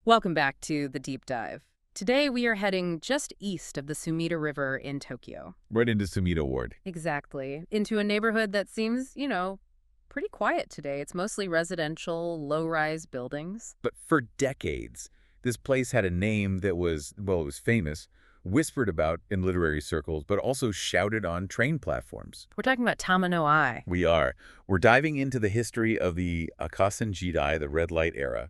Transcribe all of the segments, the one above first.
Welcome back to The Deep Dive. Today we are heading just east of the Sumida River in Tokyo. Right into Sumida Ward. Exactly. Into a neighborhood that seems, pretty quiet today. It's mostly residential, low-rise buildings. But for decades, this place had a name that was, well, it was famous, whispered about in literary circles, but also shouted on train platforms. We're talking about Tamonoi. We are. We're diving into the history of the Akasen Jidai, the red light era,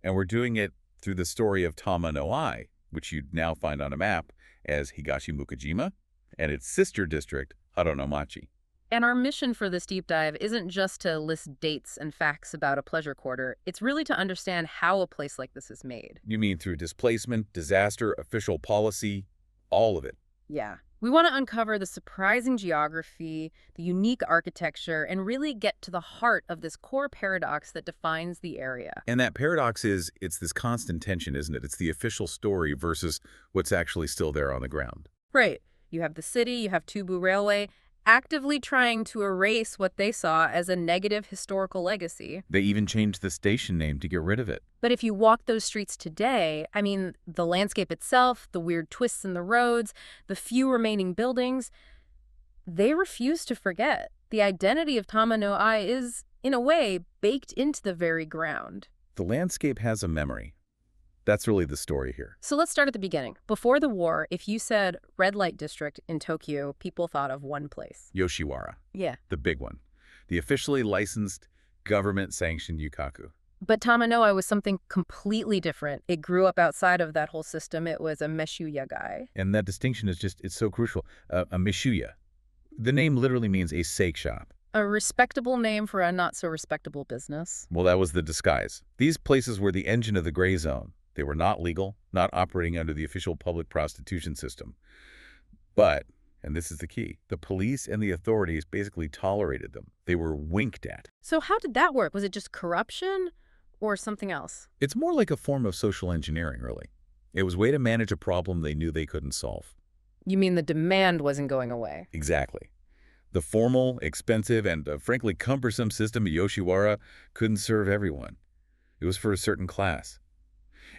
and we're doing it through the story of Tamonoi, which you'd now find on a map as Higashi-Mukojima, and its sister district, Haronomachi. And our mission for this deep dive isn't just to list dates and facts about a pleasure quarter. It's really to understand how a place like this is made. You mean through displacement, disaster, official policy, all of it? Yeah. We want to uncover the surprising geography, the unique architecture, and really get to the heart of this core paradox that defines the area. And that paradox is, it's this constant tension, isn't it? It's the official story versus what's actually still there on the ground. Right. You have the city, you have Tubu Railway, actively trying to erase what they saw as a negative historical legacy. They even changed the station name to get rid of it. But if you walk those streets today, the landscape itself, the weird twists in the roads, the few remaining buildings, they refuse to forget. The identity of Tamonoi is, in a way, baked into the very ground. The landscape has a memory. That's really the story here. So let's start at the beginning. Before the war, if you said red light district in Tokyo, people thought of one place. Yoshiwara. Yeah. The big one. The officially licensed, government-sanctioned yukaku. But Tamonoi was something completely different. It grew up outside of that whole system. It was a meshuya guy. And that distinction is it's so crucial. A meshuya. The name literally means a sake shop. A respectable name for a not-so-respectable business. Well, that was the disguise. These places were the engine of the gray zone. They were not legal, not operating under the official public prostitution system. But, and this is the key, the police and the authorities basically tolerated them. They were winked at. So how did that work? Was it just corruption or something else? It's more like a form of social engineering, really. It was a way to manage a problem they knew they couldn't solve. You mean the demand wasn't going away? Exactly. The formal, expensive, and frankly cumbersome system of Yoshiwara couldn't serve everyone. It was for a certain class.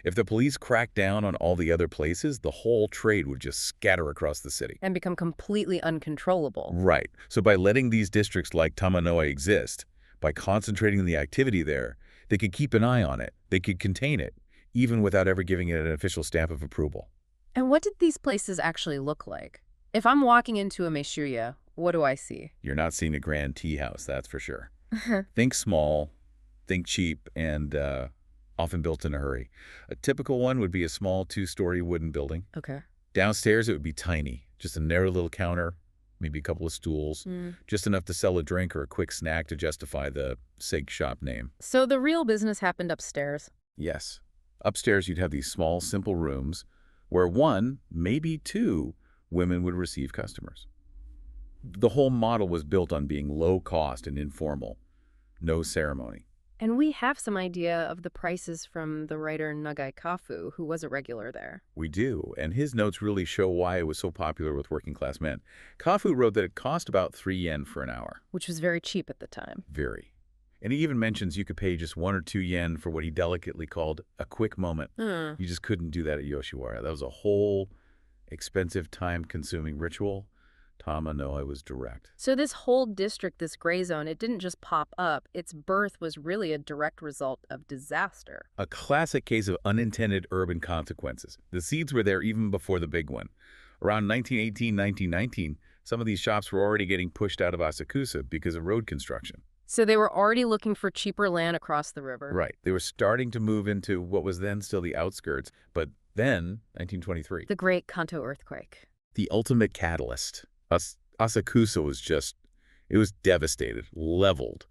If the police cracked down on all the other places, the whole trade would just scatter across the city. And become completely uncontrollable. Right. So by letting these districts like Tamonoi exist, by concentrating the activity there, they could keep an eye on it. They could contain it, even without ever giving it an official stamp of approval. And what did these places actually look like? If I'm walking into a meshuya, what do I see? You're not seeing a grand tea house, that's for sure. Think small, think cheap, and often built in a hurry. A typical one would be a small two-story wooden building. Okay. Downstairs, it would be tiny, just a narrow little counter, maybe a couple of stools, just enough to sell a drink or a quick snack to justify the sake shop name. So the real business happened upstairs? Yes. Upstairs, you'd have these small, simple rooms where one, maybe two, women would receive customers. The whole model was built on being low cost and informal. No ceremony. And we have some idea of the prices from the writer Nagai Kafu, who was a regular there. We do, and his notes really show why it was so popular with working-class men. Kafu wrote that it cost about 3 yen for an hour. Which was very cheap at the time. Very. And he even mentions you could pay just 1 or 2 yen for what he delicately called a quick moment. You just couldn't do that at Yoshiwara. That was a whole expensive, time-consuming ritual. Tamonoi was direct. So this whole district, this gray zone, it didn't just pop up. Its birth was really a direct result of disaster. A classic case of unintended urban consequences. The seeds were there even before the big one. Around 1918, 1919, some of these shops were already getting pushed out of Asakusa because of road construction. So they were already looking for cheaper land across the river. Right. They were starting to move into what was then still the outskirts, but then, 1923. The Great Kanto earthquake. The ultimate catalyst. Asakusa was devastated, leveled.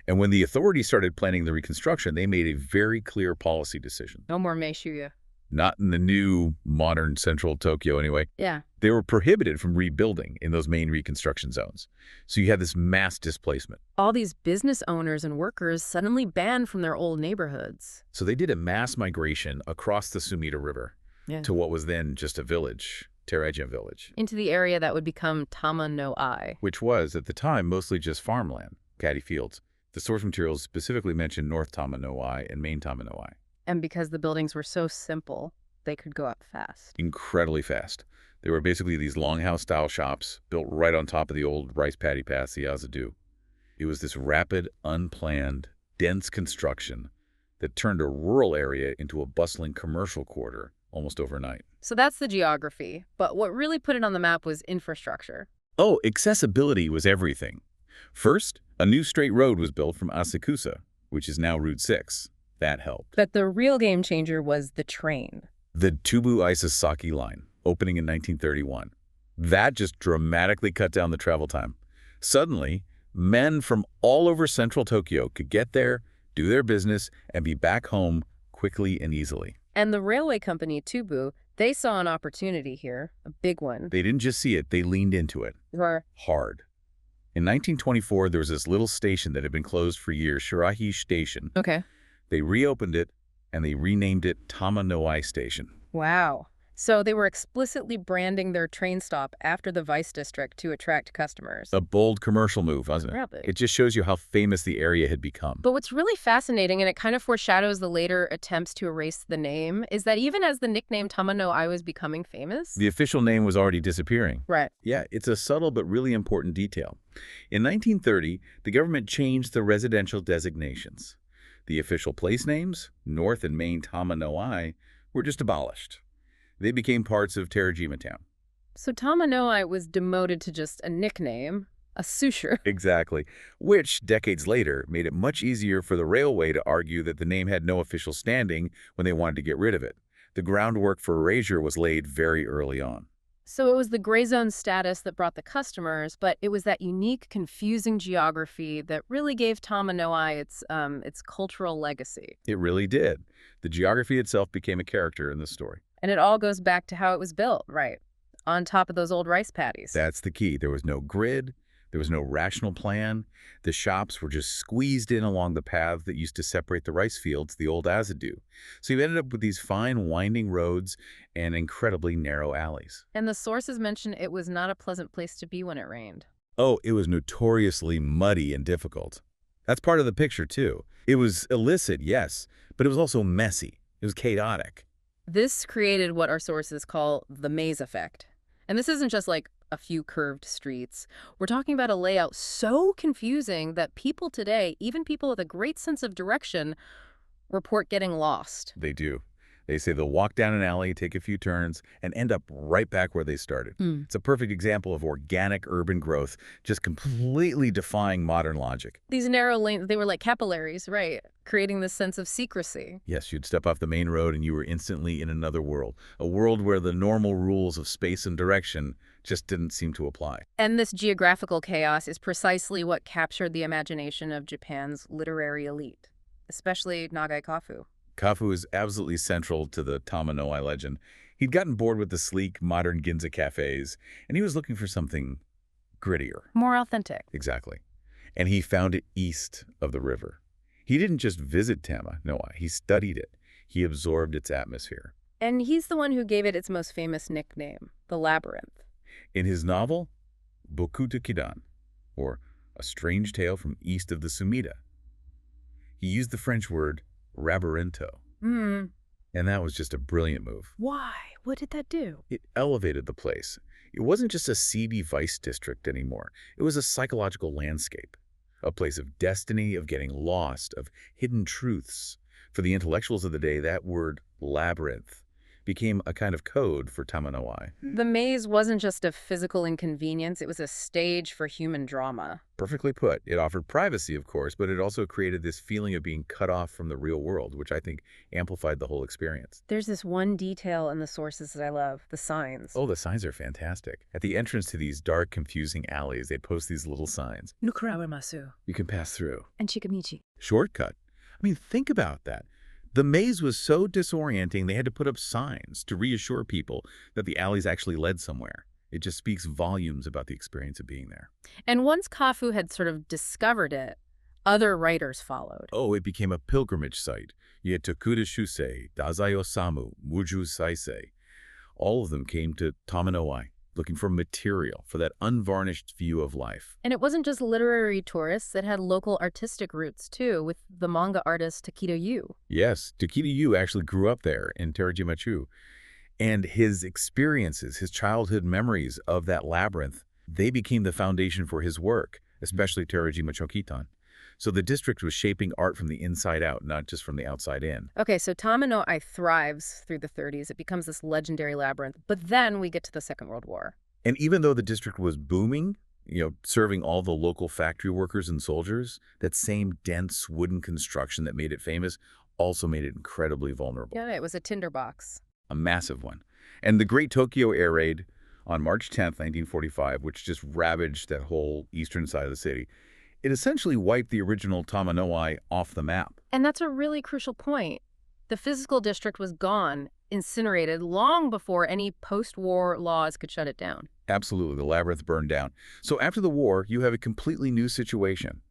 And when the authorities started planning the reconstruction, they made a very clear policy decision. No more meshuya. Not in the new, modern central Tokyo anyway. Yeah. They were prohibited from rebuilding in those main reconstruction zones. So you had this mass displacement. All these business owners and workers suddenly banned from their old neighborhoods. So they did a mass migration across the Sumida River to what was then just a village. Tereja village. Into the area that would become Tamonoi. Which was, at the time, mostly just farmland, paddy fields. The source materials specifically mention North Tamonoi and Main Tamonoi. And because the buildings were so simple, they could go up fast. Incredibly fast. They were basically these longhouse-style shops built right on top of the old rice paddy paths, the Yazadu. It was this rapid, unplanned, dense construction that turned a rural area into a bustling commercial quarter almost overnight. So that's the geography. But what really put it on the map was infrastructure. Oh, accessibility was everything. First, a new straight road was built from Asakusa, which is now Route 6. That helped. But the real game changer was the train. The Tubu-Isesaki line, opening in 1931. That just dramatically cut down the travel time. Suddenly, men from all over central Tokyo could get there, do their business, and be back home quickly and easily. And the railway company, Tubu, they saw an opportunity here, a big one. They didn't just see it, they leaned into it. Hard. In 1924, there was this little station that had been closed for years, Shirahi Station. Okay. They reopened it, and they renamed it Tamonoi Station. Wow. So they were explicitly branding their train stop after the Vice District to attract customers. A bold commercial move, wasn't it? Really? It just shows you how famous the area had become. But what's really fascinating, and it kind of foreshadows the later attempts to erase the name, is that even as the nickname Tamonoi was becoming famous... The official name was already disappearing. Right. Yeah, it's a subtle but really important detail. In 1930, the government changed the residential designations. The official place names, North and Main Tamonoi, were just abolished. They became parts of Terajima town. So Tamonoi was demoted to just a nickname, a suture. Exactly, which, decades later, made it much easier for the railway to argue that the name had no official standing when they wanted to get rid of it. The groundwork for erasure was laid very early on. So it was the gray zone status that brought the customers, but it was that unique, confusing geography that really gave Tamonoi its cultural legacy. It really did. The geography itself became a character in the story. And it all goes back to how it was built, right? On top of those old rice paddies. That's the key. There was no grid. There was no rational plan. The shops were just squeezed in along the paths that used to separate the rice fields, the old Azadu. So you ended up with these fine winding roads and incredibly narrow alleys. And the sources mention it was not a pleasant place to be when it rained. Oh, it was notoriously muddy and difficult. That's part of the picture, too. It was illicit, yes, but it was also messy. It was chaotic. This created what our sources call the maze effect. And this isn't just like a few curved streets. We're talking about a layout so confusing that people today, even people with a great sense of direction, report getting lost. They do. They say they'll walk down an alley, take a few turns, and end up right back where they started. It's a perfect example of organic urban growth, just completely defying modern logic. These narrow lanes, they were like capillaries, right? Creating this sense of secrecy. Yes, you'd step off the main road and you were instantly in another world, a world where the normal rules of space and direction just didn't seem to apply. And this geographical chaos is precisely what captured the imagination of Japan's literary elite, especially Nagai Kafu. Kafu is absolutely central to the Tamonoi legend. He'd gotten bored with the sleek, modern Ginza cafes, and he was looking for something grittier. More authentic. Exactly. And he found it east of the river. He didn't just visit Tamonoi, he studied it. He absorbed its atmosphere. And he's the one who gave it its most famous nickname, the Labyrinth. In his novel, Bokuto Kidan, or A Strange Tale from East of the Sumida, he used the French word labyrinto. And that was just a brilliant move. Why? What did that do? It elevated the place. It wasn't just a seedy vice district anymore. It was a psychological landscape, a place of destiny, of getting lost, of hidden truths. For the intellectuals of the day, that word labyrinth became a kind of code for Tamonoi. The maze wasn't just a physical inconvenience, it was a stage for human drama. Perfectly put. It offered privacy, of course, but it also created this feeling of being cut off from the real world, which I think amplified the whole experience. There's this one detail in the sources that I love, the signs. Oh, the signs are fantastic. At the entrance to these dark, confusing alleys, they'd post these little signs. Nukurawemasu. You can pass through. And Chikamichi. Shortcut. I mean, think about that. The maze was so disorienting, they had to put up signs to reassure people that the alleys actually led somewhere. It just speaks volumes about the experience of being there. And once Kafu had sort of discovered it, other writers followed. Oh, it became a pilgrimage site. You had Tokuda Shusei, Dazai Osamu, Muju Saisei. All of them came to Tamonoi. looking for material, for that unvarnished view of life. And it wasn't just literary tourists. It had local artistic roots, too, with the manga artist Takedo Yu. Yes, Takedo Yu actually grew up there in Terajima-chu. And his experiences, his childhood memories of that labyrinth, they became the foundation for his work, especially Terajima-chokitan. So the district was shaping art from the inside out, not just from the outside in. Okay, so Tamonoi thrives through the 30s. It becomes this legendary labyrinth. But then we get to the Second World War. And even though the district was booming, serving all the local factory workers and soldiers, that same dense wooden construction that made it famous also made it incredibly vulnerable. Yeah, it was a tinderbox. A massive one. And the Great Tokyo Air Raid on March 10th, 1945, which just ravaged that whole eastern side of the city, it essentially wiped the original Tamonoi off the map. And that's a really crucial point. The physical district was gone, incinerated, long before any post-war laws could shut it down. Absolutely, the labyrinth burned down. So after the war, you have a completely new situation.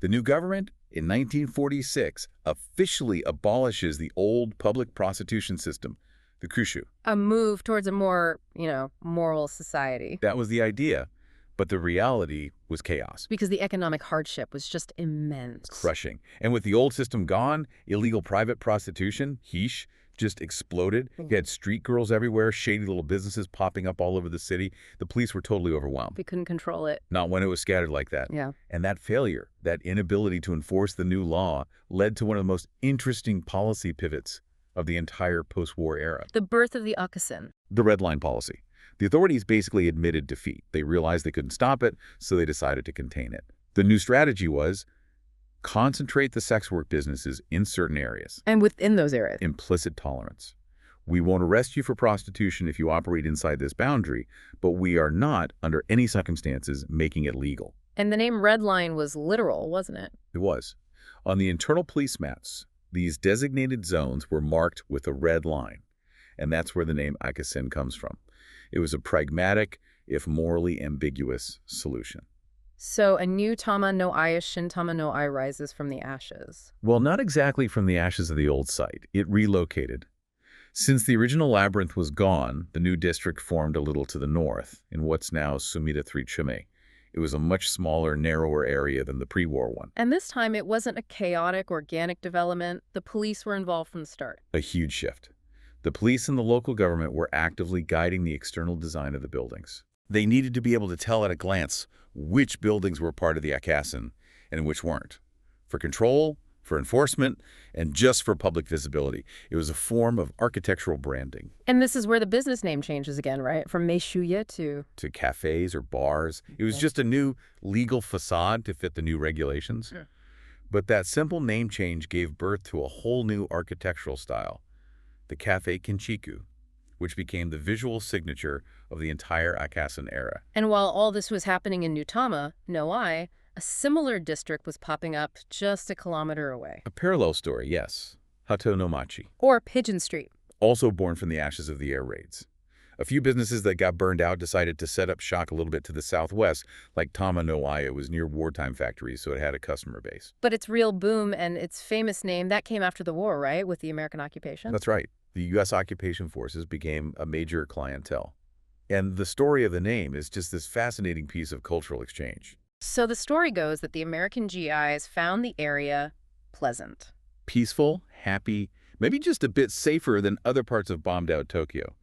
The new government, in 1946, officially abolishes the old public prostitution system, the kushu. A move towards a more, moral society. That was the idea. But the reality was chaos. Because the economic hardship was just immense. Crushing. And with the old system gone, illegal private prostitution, hish, just exploded. You had street girls everywhere, shady little businesses popping up all over the city. The police were totally overwhelmed. We couldn't control it. Not when it was scattered like that. Yeah. And that failure, that inability to enforce the new law, led to one of the most interesting policy pivots of the entire post-war era. The birth of the Akasen. The red line policy. The authorities basically admitted defeat. They realized they couldn't stop it, so they decided to contain it. The new strategy was concentrate the sex work businesses in certain areas. And within those areas. Implicit tolerance. We won't arrest you for prostitution if you operate inside this boundary, but we are not, under any circumstances, making it legal. And the name Red Line was literal, wasn't it? It was. On the internal police maps, these designated zones were marked with a red line, and that's where the name Akasen comes from. It was a pragmatic, if morally ambiguous, solution. So a new Tamonoi, Shin Tamonoi, rises from the ashes. Well, not exactly from the ashes of the old site. It relocated. Since the original labyrinth was gone, the new district formed a little to the north, in what's now Sumida 3 Chume. It was a much smaller, narrower area than the pre-war one. And this time, it wasn't a chaotic, organic development. The police were involved from the start. A huge shift. The police and the local government were actively guiding the external design of the buildings. They needed to be able to tell at a glance which buildings were part of the Akasen and which weren't. For control, for enforcement, and just for public visibility. It was a form of architectural branding. And this is where the business name changes again, right? From Meishuya to cafes or bars. It was just a new legal facade to fit the new regulations. Yeah. But that simple name change gave birth to a whole new architectural style, the Cafe Kinchiku, which became the visual signature of the entire Akasen era. And while all this was happening in New Tamonoi, a similar district was popping up just a kilometer away. A parallel story, yes. Hato no Machi. Or Pigeon Street. Also born from the ashes of the air raids. A few businesses that got burned out decided to set up shop a little bit to the southwest, like Tamonoi. It was near wartime factories, so it had a customer base. But its real boom and its famous name, that came after the war, right? With the American occupation? That's right. The U.S. occupation forces became a major clientele. And the story of the name is just this fascinating piece of cultural exchange. So the story goes that the American GIs found the area pleasant. Peaceful, happy, maybe just a bit safer than other parts of bombed-out Tokyo.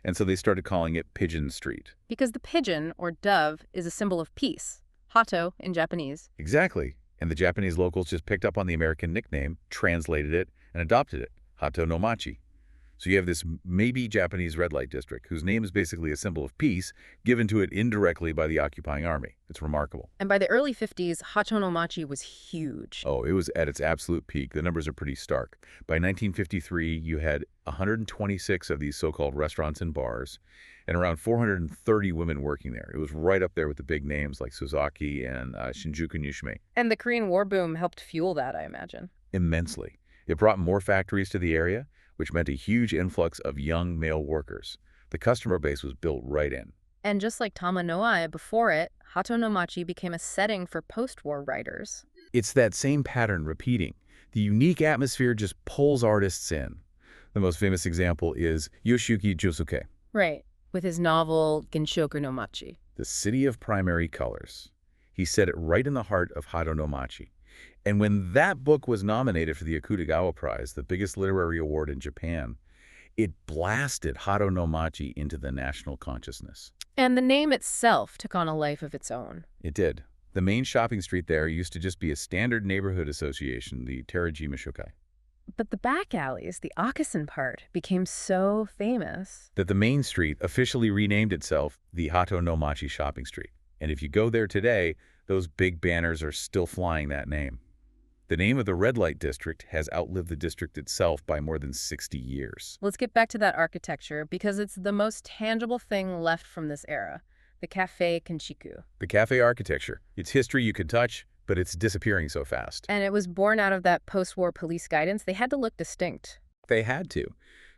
And so they started calling it Pigeon Street. Because the pigeon, or dove, is a symbol of peace. Hato in Japanese. Exactly. And the Japanese locals just picked up on the American nickname, translated it, and adopted it, Hato no Machi. So you have this maybe Japanese red light district, whose name is basically a symbol of peace, given to it indirectly by the occupying army. It's remarkable. And by the early 50s, Hato no Machi was huge. Oh, it was at its absolute peak. The numbers are pretty stark. By 1953, you had 126 of these so-called restaurants and bars, and around 430 women working there. It was right up there with the big names like Suzaki and Shinjuku Nishime. And the Korean War boom helped fuel that, I imagine. Immensely. It brought more factories to the area, which meant a huge influx of young male workers. The customer base was built right in. And just like Tamonoi before it, Hato no Machi became a setting for post-war writers. It's that same pattern repeating. The unique atmosphere just pulls artists in. The most famous example is Yoshiyuki Josuke. Right. with his novel Genshoku no Machi. The City of Primary Colors. He set it right in the heart of Hado no Machi. And when that book was nominated for the Akutagawa Prize, the biggest literary award in Japan, it blasted Hado no Machi into the national consciousness. And the name itself took on a life of its own. It did. The main shopping street there used to just be a standard neighborhood association, the Terajima Shukai. But the back alleys, the Akasen part, became so famous That the main street officially renamed itself the Hado no Machi Shopping Street. And if you go there today, those big banners are still flying that name. The name of the red light district has outlived the district itself by more than 60 years. Let's get back to that architecture because it's the most tangible thing left from this era, the Cafe Kenchiku. The cafe architecture. It's history you can touch, but it's disappearing so fast. And it was born out of that post-war police guidance. They had to look distinct. They had to.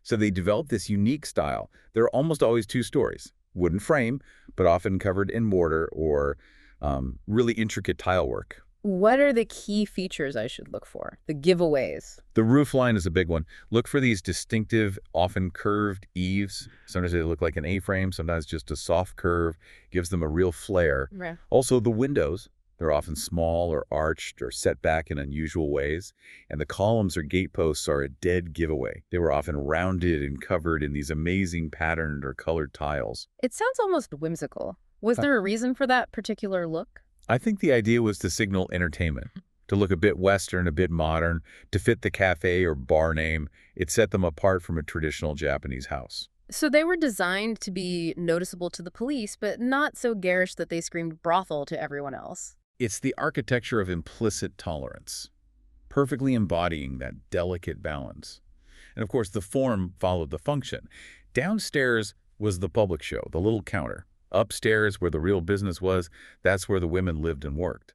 So they developed this unique style. There are almost always two stories. Wooden frame, but often covered in mortar or really intricate tile work. What are the key features I should look for? The giveaways. The roof line is a big one. Look for these distinctive, often curved eaves. Sometimes they look like an A-frame, sometimes just a soft curve. Gives them a real flair. Right. Also, the windows. They're often small or arched or set back in unusual ways. And the columns or gateposts are a dead giveaway. They were often rounded and covered in these amazing patterned or colored tiles. It sounds almost whimsical. Was there a reason for that particular look? I think the idea was to signal entertainment, to look a bit Western, a bit modern, to fit the cafe or bar name. It set them apart from a traditional Japanese house. So they were designed to be noticeable to the police, but not so garish that they screamed brothel to everyone else. It's the architecture of implicit tolerance, perfectly embodying that delicate balance. And of course, the form followed the function. Downstairs was the public show, the little counter. Upstairs, where the real business was, that's where the women lived and worked.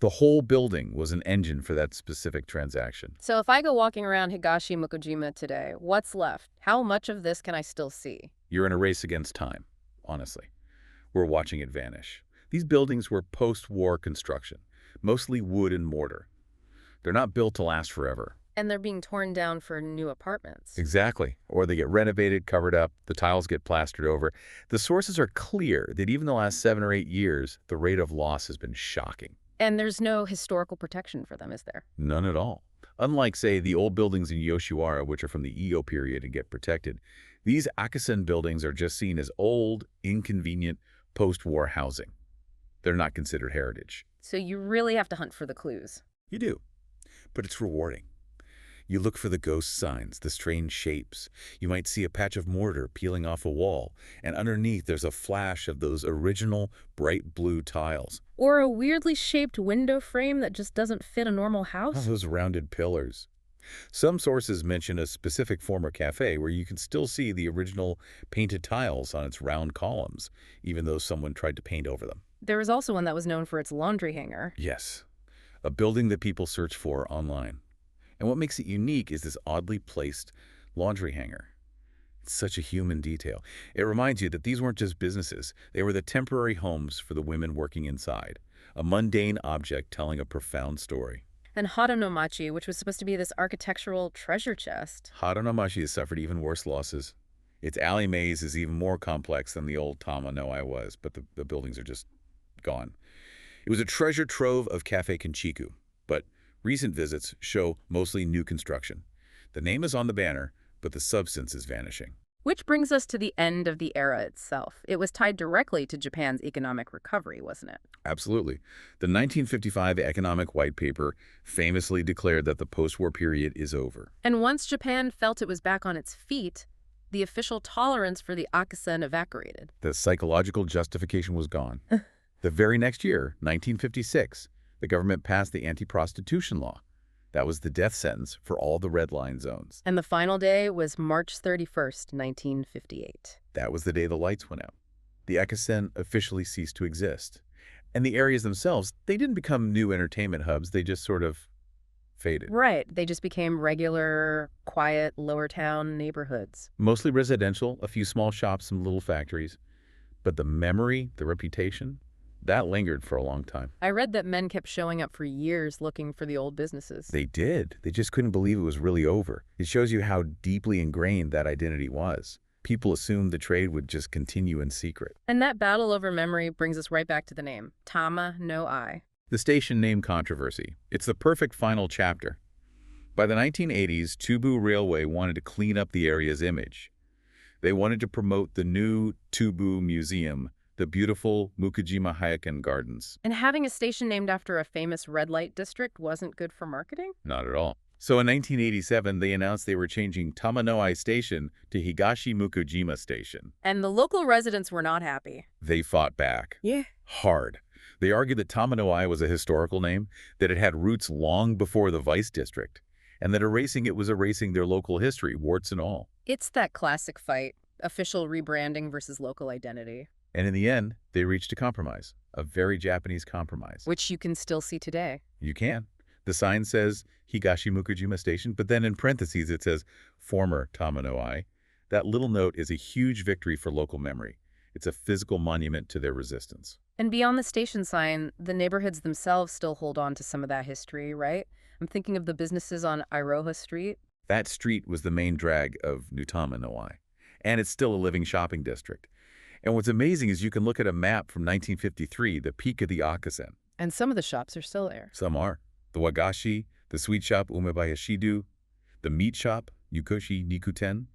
The whole building was an engine for that specific transaction. So if I go walking around Higashi-Mukojima today, what's left? How much of this can I still see? You're in a race against time, honestly. We're watching it vanish. These buildings were post-war construction, mostly wood and mortar. They're not built to last forever. And they're being torn down for new apartments. Exactly. Or they get renovated, covered up, the tiles get plastered over. The sources are clear that even the last 7 or 8 years, the rate of loss has been shocking. And there's no historical protection for them, is there? None at all. Unlike, say, the old buildings in Yoshiwara, which are from the Edo period and get protected, these Akasen buildings are just seen as old, inconvenient, post-war housing. They're not considered heritage. So you really have to hunt for the clues. You do. But it's rewarding. You look for the ghost signs, the strange shapes. You might see a patch of mortar peeling off a wall, and underneath there's a flash of those original bright blue tiles. Or a weirdly shaped window frame that just doesn't fit a normal house. Those rounded pillars. Some sources mention a specific former cafe where you can still see the original painted tiles on its round columns, even though someone tried to paint over them. There was also one that was known for its laundry hanger. Yes, a building that people search for online. And what makes it unique is this oddly placed laundry hanger. It's such a human detail. It reminds you that these weren't just businesses. They were the temporary homes for the women working inside, a mundane object telling a profound story. And Hado no Machi, which was supposed to be this architectural treasure chest. Hado no Machi has suffered even worse losses. Its alley maze is even more complex than the old Tamonoi was, but the buildings are just gone. It was a treasure trove of Cafe Kenchiku, but recent visits show mostly new construction. The name is on the banner, but the substance is vanishing. Which brings us to the end of the era itself. It was tied directly to Japan's economic recovery, wasn't it? Absolutely. The 1955 Economic White Paper famously declared that the post-war period is over. And once Japan felt it was back on its feet, the official tolerance for the Akasen evaporated. The psychological justification was gone. The very next year, 1956, the government passed the Anti-Prostitution Law. That was the death sentence for all the red line zones. And the final day was March 31st, 1958. That was the day the lights went out. The Akasen officially ceased to exist. And the areas themselves, they didn't become new entertainment hubs. They just sort of faded. Right. They just became regular, quiet, lower town neighborhoods. Mostly residential, a few small shops, some little factories. But the memory, the reputation, that lingered for a long time. I read that men kept showing up for years looking for the old businesses. They did. They just couldn't believe it was really over. It shows you how deeply ingrained that identity was. People assumed the trade would just continue in secret. And that battle over memory brings us right back to the name, Tamonoi. The station name controversy. It's the perfect final chapter. By the 1980s, Tubu Railway wanted to clean up the area's image. They wanted to promote the new Tubu Museum, the beautiful Mukojima Hyakan Gardens. And having a station named after a famous red light district wasn't good for marketing? Not at all. So in 1987, they announced they were changing Tamonoi Station to Higashi-Mukojima Station. And the local residents were not happy. They fought back. Yeah. Hard. They argued that Tamonoi was a historical name, that it had roots long before the Vice District, and that erasing it was erasing their local history, warts and all. It's that classic fight, official rebranding versus local identity. And in the end, they reached a compromise, a very Japanese compromise. Which you can still see today. You can. The sign says Higashi-Mukojima Station, but then in parentheses it says former Tamonoi. That little note is a huge victory for local memory. It's a physical monument to their resistance. And beyond the station sign, the neighborhoods themselves still hold on to some of that history, right? I'm thinking of the businesses on Iroha Street. That street was the main drag of New Tamonoi, and it's still a living shopping district. And what's amazing is you can look at a map from 1953, the peak of the Akasen. And some of the shops are still there. Some are. The wagashi, the sweet shop Umebayashidu, the meat shop Yukoshi Nikuten.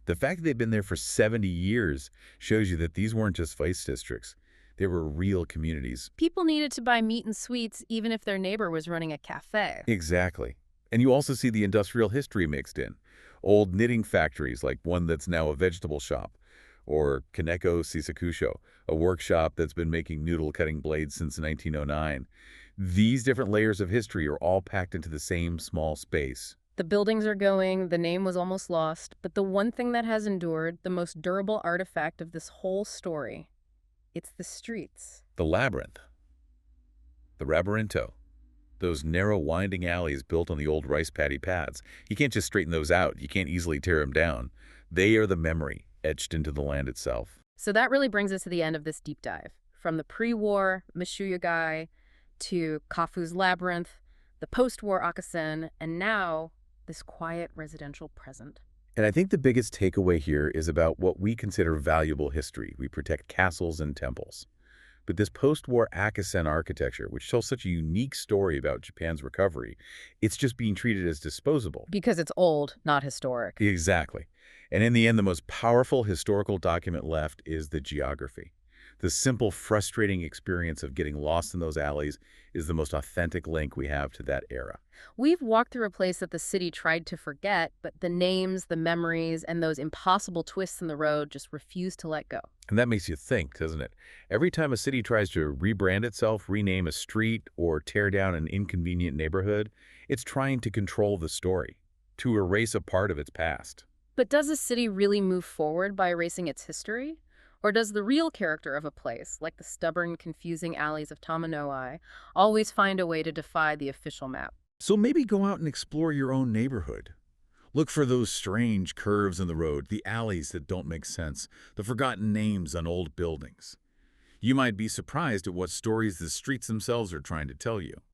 The fact that they've been there for 70 years shows you that these weren't just vice districts. They were real communities. People needed to buy meat and sweets even if their neighbor was running a cafe. Exactly. And you also see the industrial history mixed in. Old knitting factories like one that's now a vegetable shop, or Kaneko Sisakusho, a workshop that's been making noodle-cutting blades since 1909. These different layers of history are all packed into the same small space. The buildings are going, the name was almost lost, but the one thing that has endured, the most durable artifact of this whole story, it's the streets. The labyrinth. The labyrinto. Those narrow winding alleys built on the old rice paddy paths. You can't just straighten those out. You can't easily tear them down. They are the memory etched into the land itself. So that really brings us to the end of this deep dive. From the pre-war Mishuyagai to Kafu's Labyrinth, the post-war Akasen, and now this quiet residential present. And I think the biggest takeaway here is about what we consider valuable history. We protect castles and temples. But this post-war Akasen architecture, which tells such a unique story about Japan's recovery, it's just being treated as disposable. Because it's old, not historic. Exactly. And in the end, the most powerful historical document left is the geography. The simple, frustrating experience of getting lost in those alleys is the most authentic link we have to that era. We've walked through a place that the city tried to forget, but the names, the memories, and those impossible twists in the road just refuse to let go. And that makes you think, doesn't it? Every time a city tries to rebrand itself, rename a street, or tear down an inconvenient neighborhood, it's trying to control the story, to erase a part of its past. But does a city really move forward by erasing its history? Or does the real character of a place, like the stubborn, confusing alleys of Tamonoi, always find a way to defy the official map? So maybe go out and explore your own neighborhood. Look for those strange curves in the road, the alleys that don't make sense, the forgotten names on old buildings. You might be surprised at what stories the streets themselves are trying to tell you.